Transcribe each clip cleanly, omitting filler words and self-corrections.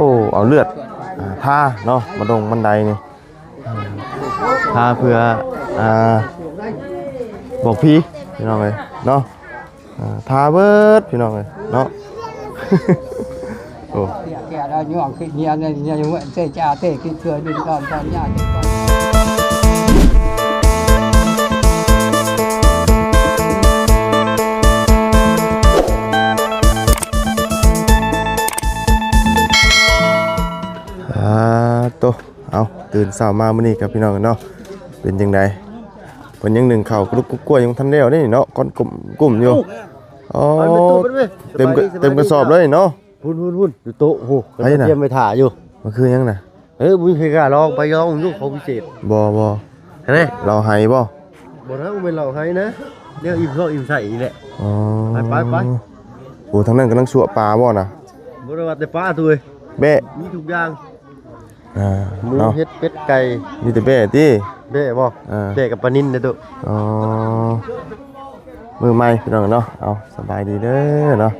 อ้เอาเลือดทาเนาะมาลงบันไดนี่ทาเพื่อบอกพี่น้องเลยเนาะทาเบิดพี่น้องเลยเนาะโอ้แกได้ย่องขึ้นเนี่ยเนี่ยยังว่าเจ๊จ่าเต้ขึ้นเชื่อดินก่อนญาติก่อนโตเอาตื่นเช้ามามื้อนี้กับพี่น้องกันเนาะเป็นจังไดเพิ่นยังนึ่งข้าวกรุบกล้วยยังทันแล้วนี่เนาะก้อนกลุ่มอยู่อ๋อเต็มกระสอบเลยเนาะหุ่นอยู่โต๊ะโหเตรียมไปถ่าอยู่มันคือยังน่ะบุญเพกาลองไปลองลูกเขาพิเศษบ่เห็นไหมเราให้บ่นะเป็นเราให้นะเดี๋ยวอิ่มท้องอิ่มใส่แหละอ๋อไปโอ้ทางนั้นกำลังสั่วปลาบ่น่ะบ่ได้ว่าแต่ปลาตัวแบะมีทุกอย่างหมูเฮ็ดเป็ดไก่มีแต่แบะติแบะบ่แบะกับปลานิ่นเด้อตุอ๋อมือใหม่พี่น้องเนาะเอาสบายดีเด้อเนาะ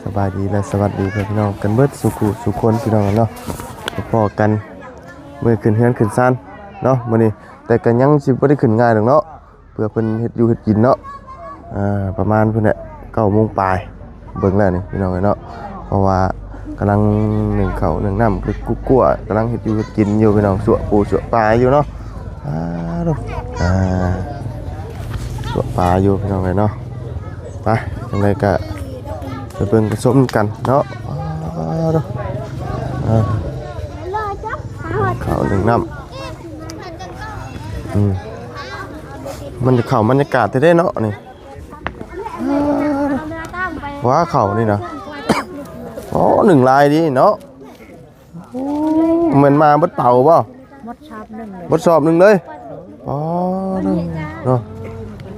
สบายดีและสวัสดีพี่น้องกันเบิดสุขคนพี่น้องเนาะพอกันมื้อขึ้นเฮือนขึ้นซ่านเนาะมื้อนี้แต่ก็ยังสิบ่ได้ขึ้นง่ายดอกเนาะเพื่อเพิ่นเฮ็ดอยู่เฮ็ดกินเนาะประมาณเพิ่นน่ะ 9:00 ปลายเบิ่งแล้วนี่พี่น้องเนาะเพราะว่ากำลังนึ่งข้าวนึ่งน้ำคือกุ๊กกั่วกำลังเฮ็ดอยู่เฮ็ดกินอยู่พี่น้องสั่วปูสั่วปลาอยู่เนาะสั่วปลาอยู่พี่น้องเนาะไปจังไดก็ไปเบิ่งผสมกันเนาะข้าวนึ่งน้ำมันจะเข้าบรรยากาศได้เนาะนี่ว้าเข่านี่นะอ๋อหนึ่งลายดีเนาะเหมือนมาบดเป่าป่ะบดสอบหนึ่งเลยอ๋อเนาะ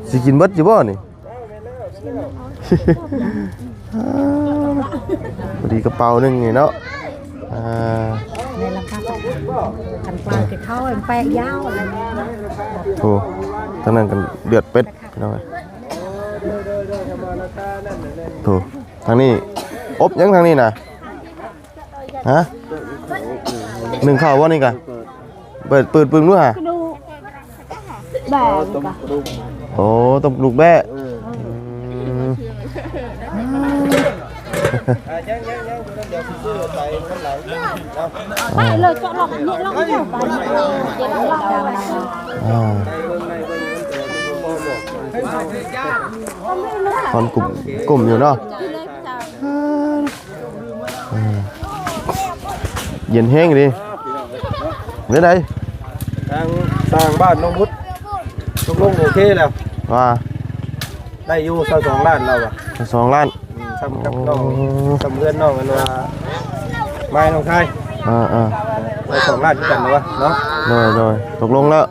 สิกินบดอยู่ป่ะนี่พอดีกระเป๋าหนึ่งนี่เนาะในราคากันปลาที่เขาแป้งยาวอะไรโอ้ทั้งนั้นกันเดือดเป็ดน้อยโอ้ทางนี้อบยังทางนี้นะฮะหนึ่งข้าวว่านี่กันเปิดปึ้งด้วยฮะแบะโอ้ตบลูกแบะไปเลยจะหลอกเนี่ยหลอกเนี่ยไปคนกลุ่มอยู่เนาะเย็นแห้งดิเมื่อไรทางสร้างบ้านน้องพุทธตกลงโอเคแล้วว่าได้อยู่22 ล้านแล้วอ่ะ2 ล้านทำกับน้องทำเพื่อนน้องกันว่าไม้น้องชายได้2 ล้านกันวะเนาะโดยตกลงแล้ว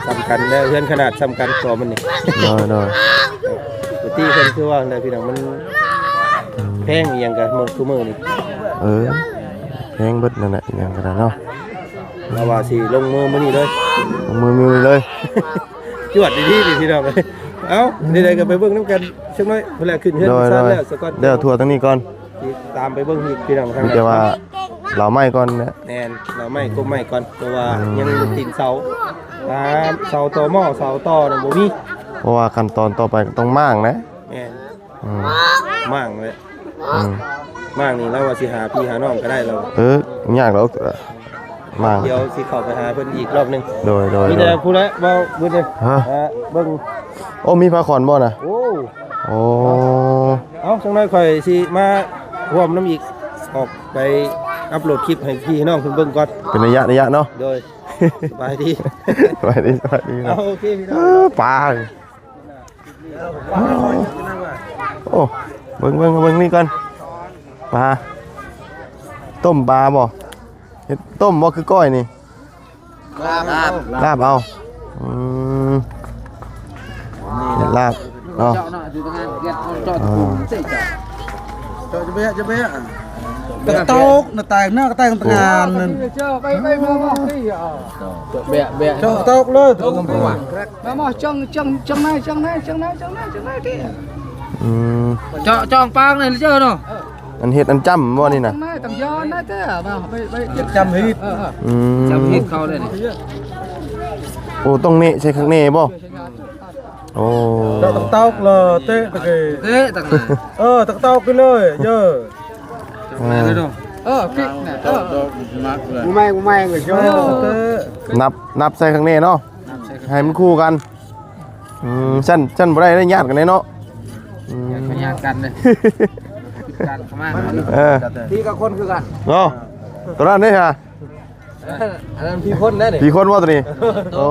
สำคัญได้เพื่อนขนาดสำคัญตัวมันนี่โดยตีคนคือว่าได้พี่น้องมันแพงอย่างกับมือนี่แพงเบิดนั่นแหละอย่างกันเนาะเราว่าสิลงมือมื้อนี้เลยลงมือเลยจวดดีๆพี่น้องเลยเอ้าใดๆก็ไปเบิ่งน้ำกันสักหน่อยเพิ่นแลขึ้นเฮือนซ่านแล้วสกอตเดี๋ยวทัวร์ทั้งนี้ก่อนตามไปเบิ่งอีกพี่น้องทางนั้นแต่ว่าเราไม้ก่อนนะแน่นเราไม้ก็ไม้ก่อนเพราะว่ายังตีนเสาเสาต่อหม้อเสาต่อน่ะบ่มีเพราะว่าขั้นตอนต่อไปต้องม่างนะแม่นม่างเลยม่างนี่เราว่าสิหาพี่หาน้องก็ได้เรายากแล้วม่างเดี๋ยวสิเข้าไปหาเพิ่นอีกรอบนึงโดยมีแต่ผู้ละบ่เบิ่งเลยเบิ่งโอ้มีพาขอนบ่น่ะโอ้เอาจังได๋ค่อยสิมาร่วมน้ำอีกออกไปอัปโหลดคลิปให้พี่น้องเพิ่นเบิ่งก่อนเป็นระยะเนาะโดยสบายดีโอเคพี่น้องปลาโอ้เบิ่งนี่ก่อนปลาต้มปลาบ่ต้มบ่คือก้อยนี่ลาบเอาลาบเนาะจะเบะกระตกน่ะตายหน้ากระตายงานนั่นไปมาเบะกระตกเลยมาจังไหนที่จ้องปางเลยเจ้าเนาะ อันเฮ็ดอันจ้ำบ่นี่น่ะ tầm gió nó thế à mà phải chăm hít จำ hít câu đây này โอ้ต้องเนะใช้ข้างเน่บ่โอ้ tao tao là tê tao kì thế tặng này tao tao cái lời giờ kích này mày người cho tê นับใส่ข้างเน่เนาะให้มันคู่กันชั้นบ่ได้ได้ญาติกันเลยเนาะ cái nhà cằn này cằn không ăn ที่กับคนคือกัน เนาะตัวนั้นนี่ฮะ อันนั้นพี่คนได้นี่ พี่คนว่าตัวนี้โอ้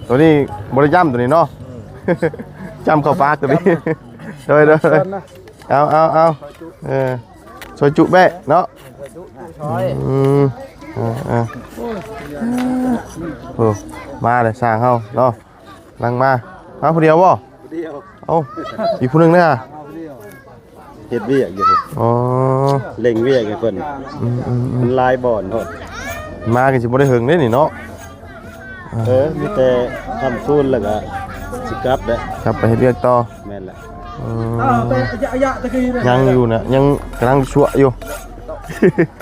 ตัวนี้บริย่ำตัวนี้เนาะ จำเข้าปากตัวนี้เด้อเอาซอยจุแบะเนาะโอ้มาเลยสร้างเฮาเนาะนั่งมาผู้เดียวบ่เอ้าอีกผู้หนึงเนี่ย เฮ็ดเวียกอยู่ อ๋อ เล่งเวียกให้เพิ่นมันลายบ่อนโทษ มากันสิบ่ได้หึงเด้นี่เนาะ มีแต่ทำซูนแล้วก็สิกลับเด้อ ครับไปเฮ็ดเวียกต่อ แม่นแหละ ยังอยู่นะยังกำลังชั่วอยู่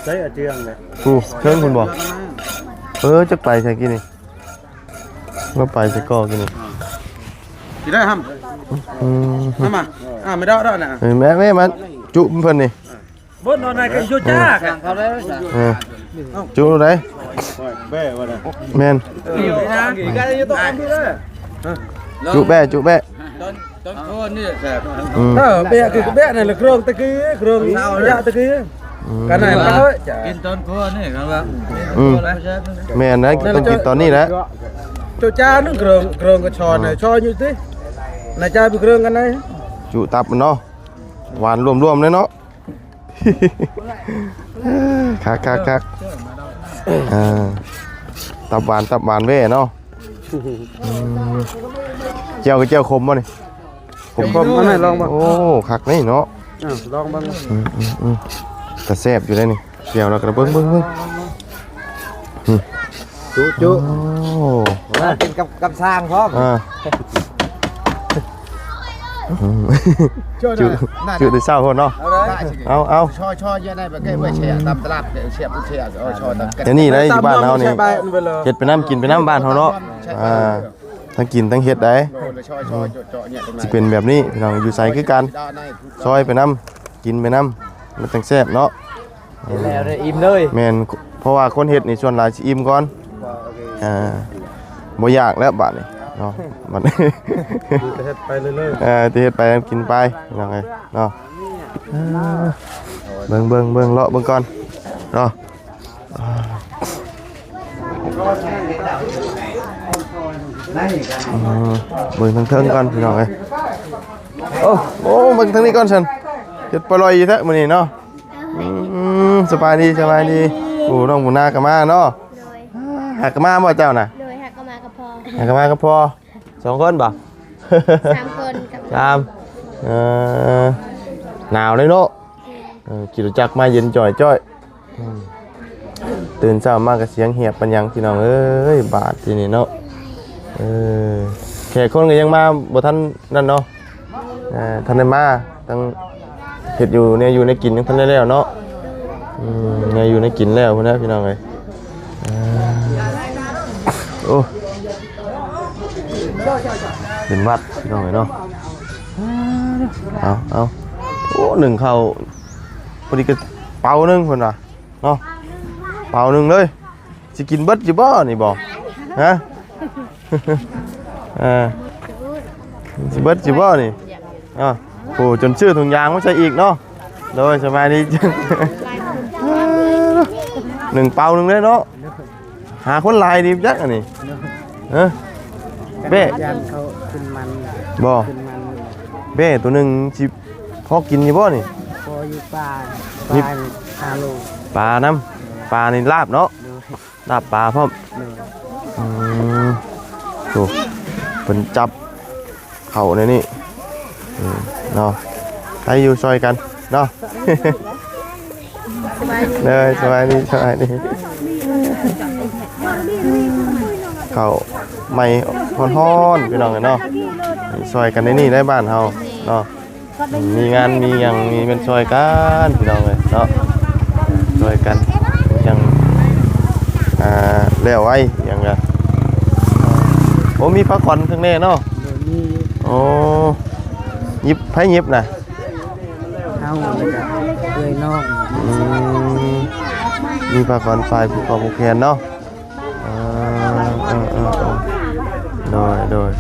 ใช้อาเจียงเลย กูเชิญคุณบอกจะไปใช่กี่นี่ว่าไปใช่ก็กี่นี่ thì đây hầm mà mới đỡ đỡ nè แม่มันจุเพิ่นนี่ bớt nó này cái vô cha vào đây จุได้ แบ่ว่าได้ แม่น cái này tôi ăn đi đấy จุแบะ ต้นโคนนี่แสบ เบี้ยคือเบี้ยนี่ละเครื่องตะกี้เครื่องยะตะกี้กันไหนมาเอ้ย กินต้นโคนนี่ครับว่า แม่นนะต้องกินตอนนี้แหละ โจจ้านึงเครื่องก็ชอนน่ะชออยู่ติน่ะจ้าเป็นเครื่องกันไหน จุตับมันเนาะหวานรวมๆเลยเนาะ คักตับหวานเว้เนาะเจียวกับเจียวขมบ่นี่ ผมอันไหนลองบ้าง โอ้คักนี่เนาะ ลองบ้าง แต่แซ่บอยู่เลยนี่เจียวแล้วก็เบิ่งจุโอ้ กินกับสร้างพร้อม จุแต่เช้าคนเนาะเอา cho như này và cái bữa trẻ tập lạp để xẹp trẻ cho tập เดี๋ยวนี้ได้อยู่บ้านเฮานี่เฮ็ดไปน้ำกินไปน้ำบ้านเฮาเนาะทั้งกินทั้งเฮ็ดได้สิเป็นแบบนี้พี่น้องอยู่ไสคือกันซอยไปน้ำกินไปน้ำมันจังแซ่บเนาะ แล้วได้อิ่มเลย แม่นเพราะว่าคนเฮ็ดนี่ส่วนหลายสิอิ่มก่อนบ่อยากแล้วบัดนี้เนาะมัน เฮ็ดไปเรื่อย ที่เฮ็ดไปกินไปยังไงเนาะเบิ่งเลาะเบิ่งก่อนเนาะเบิ่งทั้งเทิงก่อนพี่น้องเอ้ยโอ้เบิ่งทั้งนี้ก่อนฉันเฮ็ดปล่อยอยู่แท้มื้อนี้เนาะสบายดีโอ้น้องบุญนาก็มาเนาะหากก็มาบ่เจ้าน่ะ โดยหักก็มากับพอ หากก็มาก็พอ2คนบ่ 3 คนกับ หนาวเลยเนาะขี่รถจักรมาเย็นจ่อยตื่นเช้ามากกับเสียงเหียบปัญญังพี่น้องเอ้ยบาดทีนี่เนาะแขกคนก็ยังมาบ่ทันนั่นเนาะทันได้มาตั้งเฮ็ดอยู่เนี่ยอยู่ในกินยังทันได้แล้วเนาะเนี่ยอยู่ในกินแล้วพุ่นนะพี่น้องเอ้ยโอ้เป็นวัดพี่น้องเอ้ยเนาะเอาโอ้หนึ่งเข้าพอดีก็เป่าหนึ่งคนว่ะเนาะเป่าหนึ่งเลยสิกินเบิดจิบ่นี่บ่ฮะ สิเบิดจิบ่นี่โอ้จนชื่อถุงยางไม่ใช่อีกเนาะโดยสบายดี หนึ่งเป่าหนึ่งเลยเนาะหาคนลายดีจักอันนี้เบ้ ยันเขาขึ้นมัน บ่ ขึ้นมัน เบ้ตัวหนึ่งสิพอกินอยู่บ่นี่ พออยู่ป่า นี่ ฮาโล ปลาน้ำปลานี่ลาบเนาะลาบปลาพร้อมโอ้เป็นจับเข่าในนี่เนาะให้อยู่ซอยกันเนาะเลยสบายดีเข่าไม่ฮ้อนๆพี่น้องกันเนาะซอยกันในนี่ได้บ้านเฮาเนาะ มีงานมีหยังมีเป็นช่วยกันพี่น้องเลยเนาะช่วยกันยังแล้วไว้ยังไงโอ้มีพักผ่อนข้างในเนาะโอ้ยิบไผยิบน่ะ เอาเลยจ้ะเลยน้อง มีพักผ่อนฝ่ายผู้กองผู้แคนเนาะโดย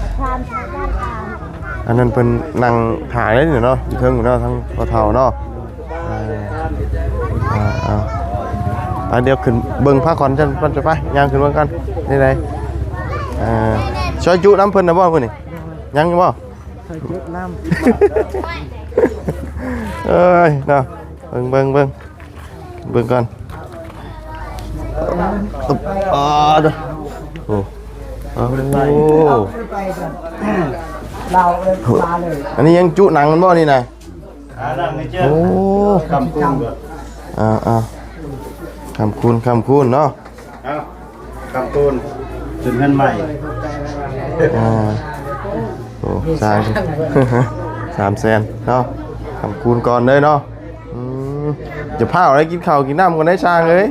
อันนั้นเป็นนั่งถ่ายได้เนาะอยู่เทิงอยู่เนาะทั้งกระเทาเนาะเดี๋ยวขึ้นเบิ่งผ้าคอนจันจะไปย่างขึ้นเบิ่งกันนี่ไงช่วยจุน้ำเพิ่นนะบ่เพิ่นนี่ยังอยู่บ่ เคยจุดน้ เอ้ยเนาะเบิ่งก่อนเด้อโอ้เราเลยปลาเลย อันนี้ยังจุหนังมันบ่นี่นะโอ้คำคูณเนาะคำคูณจุดเงินใหม่ โอ้300,000เนาะคำคูณก่อนเลยเนาะจะพาอะไรกินข้าวกินน้ำกันได้ช่างเลย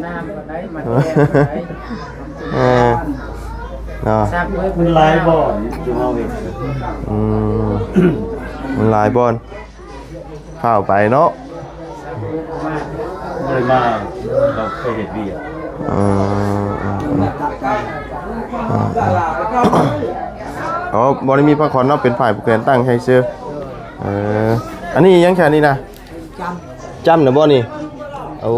เนาะ มันลายบ่อนจุ่มเอาเอง มันหลายบอลข้าวไปเนาะ เลยมาเราเคยเห็นดีอ่ะบริมีพระคอนเนาะเป็นฝ่ายผู้แทนตั้งให้ซื้ออันนี้ยังแค่นี้นะจำนะบ่นี่โอ้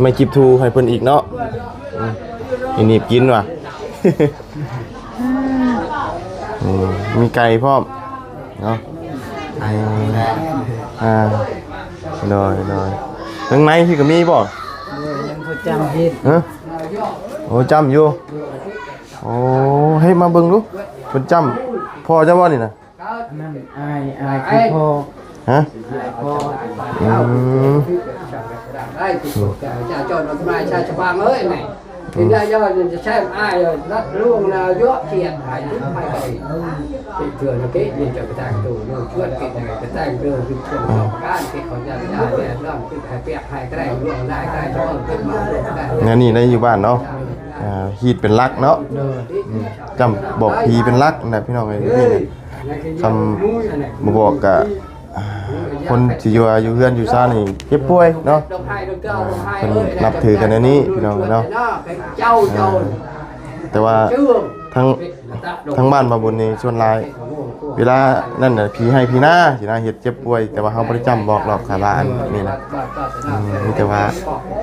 ไม่จิบทูให้เพิ่นอีกเนาะอีนี่กินว่ะ มีไก่พร้อมเนาะโดยข้างในที่ก็มีบ่ ยังเขาจำผิด โอ้จำอยู่โอ้ให้มาเบิ่งดูเพิ่นจำพอจะบ่นี่นะ นั่นอายคือพ่อ ฮะ พ่อ ได้ถูกจะจนทำไมชาชาวบ้านเอ้ยไหนถึงได้ยอดจะใช้อ้ายรัดล่วงนาเยอะเทียนหายทุกไปติดเถื่อนเกศยินจะไปแต่งตัวนู่นช่วยกินอะไรไปแต่งเรื่องคือคนบ้านที่เขาจะได้เนี่ยเรื่องคือใครเปียกใครก็ได้ล่วงได้ก็ได้ชอบขึ้นมาได้ งั้นนี่ได้อยู่บ้านเนาะฮีดเป็นลักเนาะจำบอกพีเป็นลักนะพี่น้องเอ้ยนี่ทำมาบอกกับคนที่อยู่เฮือนอยู่ซ่านี่เจ็บป่วยเนาะเพิ่นนับถือกันอันนี้พี่น้องเนาะแต่ว่าทั้งบ้านมาบุญนี่ส่วนหลายเวลานั่นน่ะผีให้ผีหน้าสินะเฮ็ดเจ็บป่วยแต่ว่าเฮาบ่ได้จำบอกหรอกสาบานนี่นะมีแต่ว่า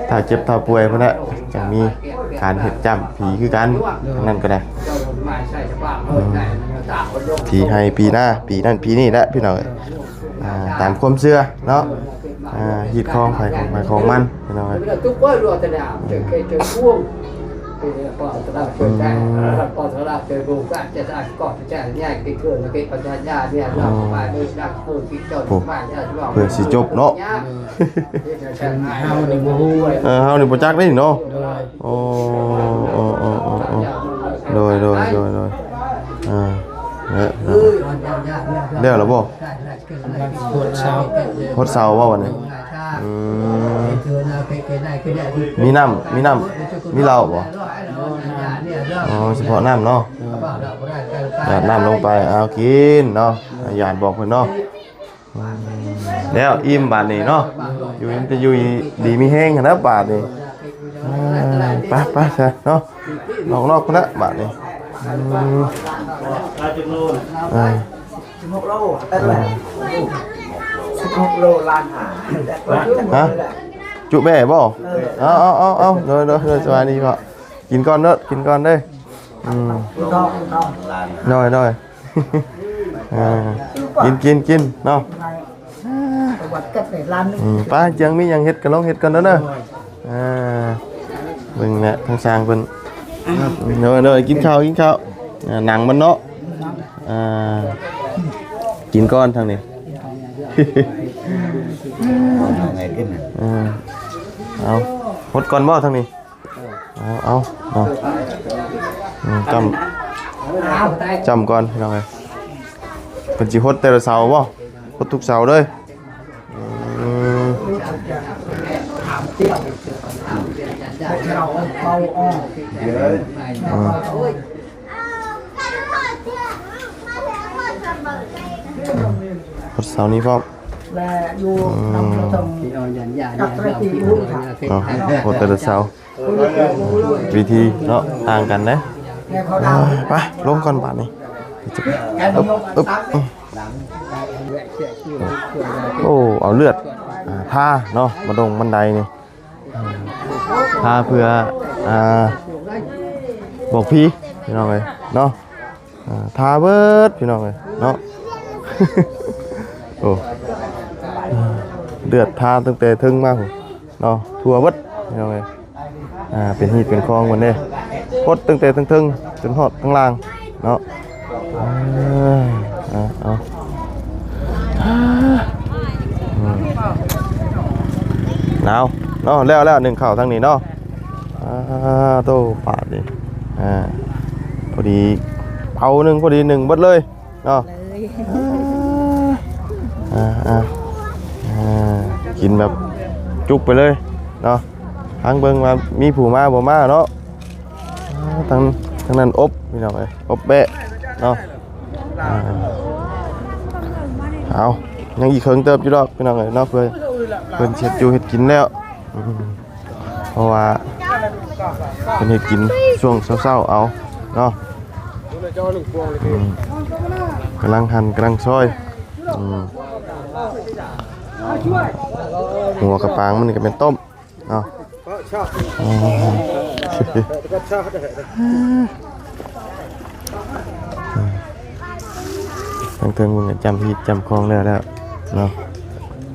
ถ้าเจ็บถ้าป่วยพุ่นน่ะจังมีการเฮ็ดจำผีคือกันนั่นก็ได้ผีให้ผีหน้าผีนั่นผีนี่แหละพี่น้องตามความเชื่อเนาะฮีดคองไผของมันพี่น้อง ทุกคนรอแต่ดาวเจอเคยเจอพ่วงพอตลาดเจอได้พอตลาดเจอรูก็จะได้ก่อนจะเนี่ยกินเกินแล้วกินปัญญาเนี่ยเราไปด้วยนักพูดกินจนบ้านเนี่ย เพื่อสิจบเนาะ เฮานี่บ่ฮู้ เฮานี่บ่จักได้เนาะโอ้โดยเดี๋ยวแล้วบ่พดเสาว่าวันนี้มีน้ำมีเหล้าบ่อ๋อเฉพาะน้ำเนาะหยาดน้ำลงไปเอากินเนาะหยาดบอกเพิ่นเนาะแล้วอิ่มบาดนี้เนาะอยู่จะอยู่ดีมีแห้งนะบาดนี้ไปซะเนาะนอกๆพุ่นละบาดนี้16 โล16 โลล้านหา ฮะจุแม่บ่เอาโดยสบายดีบ่กินก่อนเด้อกินก่อนเด้น้อยกินเนาะวัดกัดในร้านนึง ป้าจังมีหยังเฮ็ดกันลองเฮ็ดกันเด้อเบิ่งแหละทางช้างเพิ่นเด้อกินข้าวหนังมันเนาะกินก้อนทางนี้เอาหดก่อนบ่ทางนี้เอาจำก่อนพี่น้องเอ้ย เป็นสิฮดแต่ละเสาบ่ฮดทุกเสาเลยอืม เราเอาออก ฮดเสานี้พร้อม และอยู่นำเราท ที่เอายันยา ำกับตะกี้รู้ค่ะ เนาะฮดแต่ละเสาวิธีเนาะต่างกันเด้ เนี่ยเขาดาว ไปลงก่อนบาดนี้ แกนยก อึ๊บ ตัก โอ้เอาเลือดท่าเนาะมาลงบันไดนี่ท่าเพื่อบอกพี่น้องเลยเนาะท่าเบิดพี่น้องเลยเนาะ โอ้เลือดท่าตั้งแต่ทึ่งมากเนาะทั่วเบิดพี่น้องเลยเป็นหีบเป็นคลองวันนี้พดตั้งแต่ทึ่งจนหอดข้างล่างเนาะเอาหนาวเนาะแล้วหนึ่งเข่าทางนี้เนาะโตปาดดิพอดีเอาหนึ่งพอดีหนึ่งเบิดเลยเนาะกินแบบจุกไปเลยเนาะทางเบิ่งมามีผู้มาบ่มาเนาะทางนั้นอบพี่น้องเอ้ยอบแบะเนาะเอายังอีกเครื่องเติมอยู่ดอกพี่น้องเอ้ยเนาะเพิ่นเช็ดอยู่เฮ็ดกินแล้วเพราะว่าเพิ่นเฮ็ดกินช่วงเช้าๆเอาเนาะกำลังหั่นกำลังซอยหัวกระปางมันนี่ก็เป็นต้มเนาะทั้งเทิงมึงจำพี่จำคลองแล้วเนาะ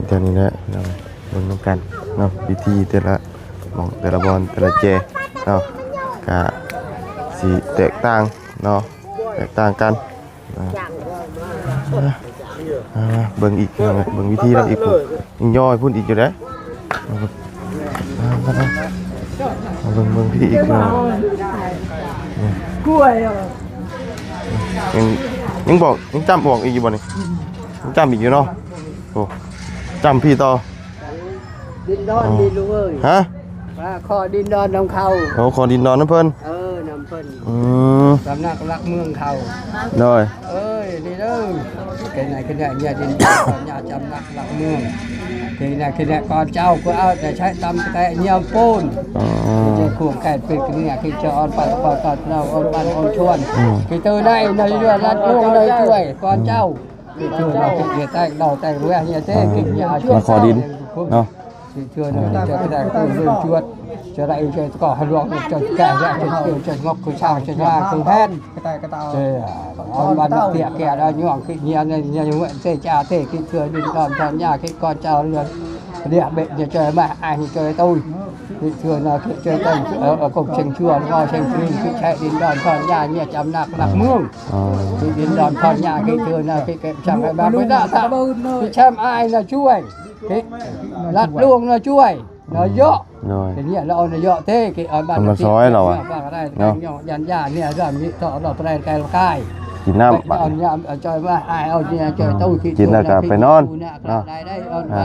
ตอนนี้แหละเราเบิ่งน้ำกันเนาะวิธีแต่ละหม่องแต่ละบอลแต่ละเจเนาะกะสีแตกต่างเนาะแตกต่างกันเบิ่งอีกเบิ่งวิธีเราอีกยิ่งย่อยพูดอีกอยู่เด้เบิ่งพี่อีกเนาะยังบอกยังจำบอกอีกอยู่บ่นี่ยังจำอีกอยู่เนาะโอ้จำพี่ต่อ ดินดอนดินลูกเอ้ย ฮะ ว่าขอดินดอนนำเขา เขาขอดินนอนน้ำเพิ่น นำเพิ่น ม สำนักรักเมืองเขา เลย นี่เด้อcái này nhà đình nhà chăm lạc mương thì là cái này con cháu của ao để trái tâm cái nhiều pôn chơi cuồng kẹt về cái nhà khi cho on bạc nào on ban on chuồn thì từ đây nó vừa lăn luôn đây tuổi con cháu thì thường là cái nhà tay đầu tay đuôi nhà thế cái nhàขอดินเนาะ thì thường là cho cái này tôi luôn chuột cho đây cho cỏ hạt ruộng cho cả nhà cho ngọc cứ sao cho ra cứ hết cái tàu ông ban tiệc kẻ đó nhọn cái nhà này nhà như vậy sẽ trả thể cái thừa đi còn toàn nhà cái con cháu luôn địa bệnh để chơi mà ai thì chơi tôi cái thừa là cái chơi tôi ở cổng trường chùa ngồi trường truyền cái chạy đến đòn con nhà nhà chăm nạc mương thì đến đòn con nhà cái thừa là cái chăm cái ba mới đã tạo cái chăm ai là chuối cái lặt luông là chuối nó dọ เลย cái này là nó dọ thế cái ở ban nó sói nào à? nó dàn dàn này rồi mi thọ nó tay cái cài กินน้ำ เอาเนี่ยจอยว่าaiเอาเนี่ยจอยตู้ที่ กินแล้วก็ไปนอนเนาะ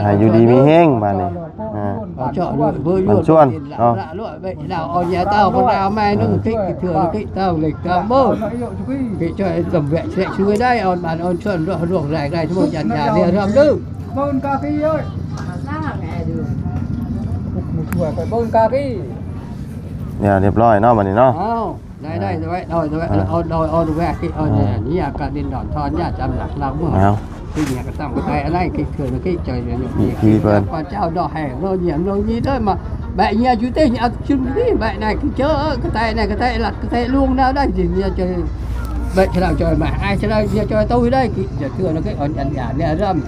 ให้อยู่ดีมีแห้งมานี่ เจาะด้วยเบอร์ มันชวนเนาะ ลวดไปnàoเอาเนี่ยtao con nào mai nó cái thừa cái tao lịch tao bơ cái cho tầm vệ sẽ chui đây on bàn on chuồn ruộng rải đây chúng dàn nhàเนี่ยทำดื้อ bơm cà phê ơi phải bơm cà phê เนี่ยเรียบร้อยเนาะมานี่เนาะ đây rồi on về cái on nhà cả đình đòn thon nhà chăm lạc lạc mưa เอา cái nhà cái tầm cái tay này cái thừa nó cái trời nó Thì vâng. con cháu đỏ hẻ nó nhiễm nó gì thôi mà bệ nhà chú tê nhà chung cái bệ này cái chớ cái tay này cái tay lặt cái tay luôn nào đây gì nhà chơi bệ thế nào trời mà ai thế nào nhà chơi tôi đây cái giờ thừa nó cái on nhà nhà này râm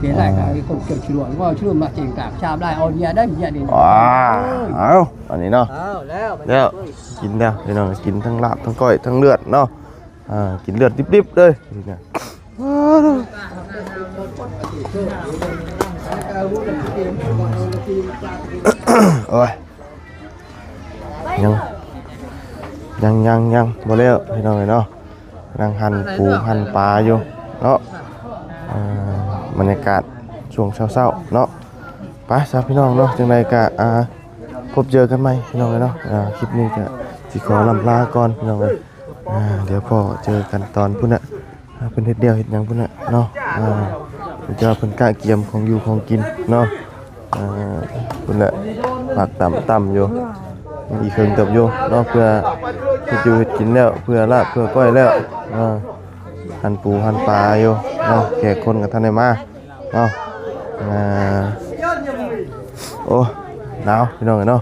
cái này cả cái con kiểu chuột ngon chứ mà chỉ cả chạm lại on nhà đấy nhà đình ว้าวเอาอันนี้เนาะ แล้ว แล้วกินแล้วพี่น้องกินทั้งลาบทั้งก้อยทั้งเลือดเนาะกินเลือดดิบๆเลยนี่นะโอ้ยยังบ่แล้วพี่น้องเนาะกำลังหั่นปูหั่นปลาอยู่เนาะ บรรยากาศช่วงเช้าๆเนาะไปซะพี่น้องเนาะจังไดก็พบเจอกันใหม่พี่น้องเนาะคลิปนี้ก็สิขอลำลาก่อนพี่น้องเอ้ยเดี๋ยวพอเจอกันตอนพุ่นน่ะเพิ่นเฮ็ดเดียวเฮ็ดหยังพุ่นน่ะเนาะเพิ่นจะเพิ่นกะเกียมของอยู่ของกินเนาะพุ่นน่ะปากต่ำอยู่อีกครึ่งเติบอยู่เนาะเพื่อเฮ็ดอยู่เฮ็ดกินแล้วเพื่อลาบเพื่อก้อยแล้วหั่นปูหั่นปลาอยู่เนาะแขกคนก็ทันได้มาเนาะโอ้หนาวพี่น้องเนาะ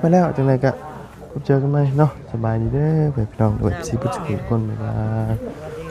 ไปแล้วจังไดก็พบเจอกันใหม่เนาะสบายดีเด้อพี่น้องด้วยสิบุญสุขคนบ๊ายบาย